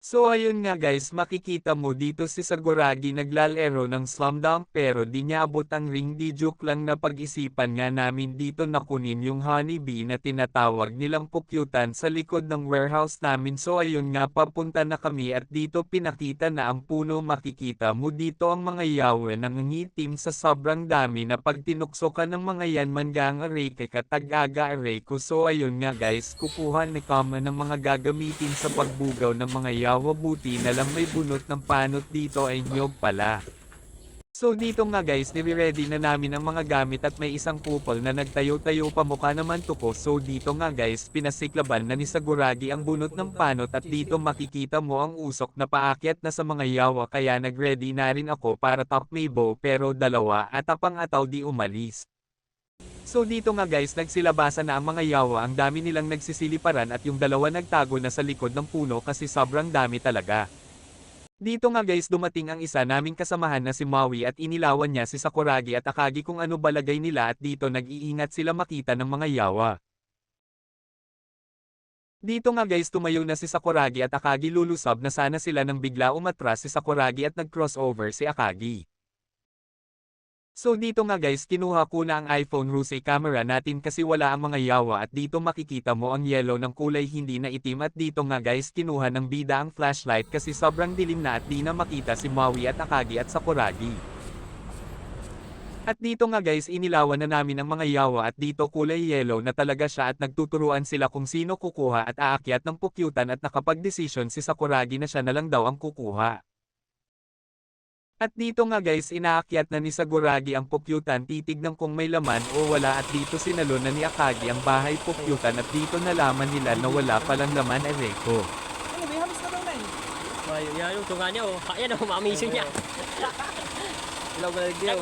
So ayun nga guys, makikita mo dito si Saguragi naglalaro ng slam dunk pero di niya abot ang ring. Di joke lang na pag-isipan nga namin dito na kunin yung honeybee na tinatawag nilang pukyutan sa likod ng warehouse namin. So ayun nga, papunta na kami at dito pinakita na ang puno. Makikita mo dito ang mga yawe nangingitim sa sobrang dami na pag tinuksokan ng mga yan manggang aray kay katag-aga aray ko. So ayun nga guys, kukuha ni Kama ng mga gagamitin sa pagbugaw ng mga yawe. Buti na lang may bunot ng panot dito ay nyog pala. So dito nga guys, nire-ready na namin ang mga gamit at may isang kupol na nagtayo-tayo pa mukha naman tuko. So dito nga guys, pinasiklaban na ni Saguragi ang bunot ng panot at dito makikita mo ang usok na paakyat na sa mga yawa kaya nag-ready na rin ako para top may bow pero dalawa at apang ataw di umalis. So dito nga guys, nagsilabasan na ang mga yawa, ang dami nilang nagsisiliparan at yung dalawa nagtago na sa likod ng puno kasi sobrang dami talaga. Dito nga guys, dumating ang isa naming kasamahan na si Maui at inilawan niya si Sakuragi at Akagi kung ano balagay nila at dito nag-iingat sila makita ng mga yawa. Dito nga guys, tumayo na si Sakuragi at Akagi, lulusab na sana sila nang bigla umatras si Sakuragi at nag-crossover si Akagi. So dito nga guys, kinuha ko na ang iPhone Rusey camera natin kasi wala ang mga yawa at dito makikita mo ang yellow ng kulay hindi na itim at dito nga guys, kinuha ng bida ang flashlight kasi sobrang dilim na at di na makita si Maui at Akagi at Sakuragi. At dito nga guys, inilawan na namin ang mga yawa at dito kulay yellow na talaga siya at nagtuturuan sila kung sino kukuha at aakyat ng pukyutan at nakapag-desisyon si Sakuragi na siya na lang daw ang kukuha. At dito nga guys, inaakyat na ni Saguragi ang pukyutan, titignan kung may laman o wala at dito sinalo na ni Akagi ang bahay pukyutan at dito nalaman nila na wala palang laman ay reko. Ano ba, halos na daw na eh. Ay, yan yung tunga niya oh. Ayan oh, mamisyon niya. Ilaw ba nagdiyaw?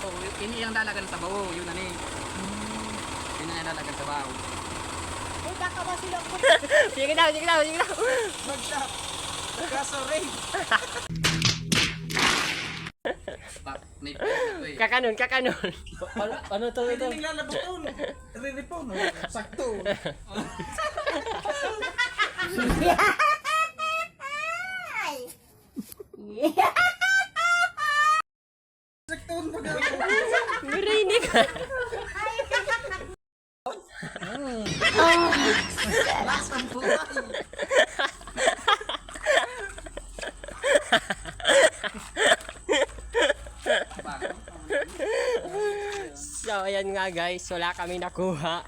Oh, ini yang dalagan sa bawo, yun na ni. Ini yang dalagan sa bawo. Uy, baka ba sila po? Sige daw, sige daw, sige daw. Mag-shop. Kaso rin. May pwede eh. Kakanon, kakanon. Ano to ito? Hindi lalabuton. Riripon. Sakto. Sakto. Narinig. Lasang buhay. So ayan nga guys, wala kami nakuha.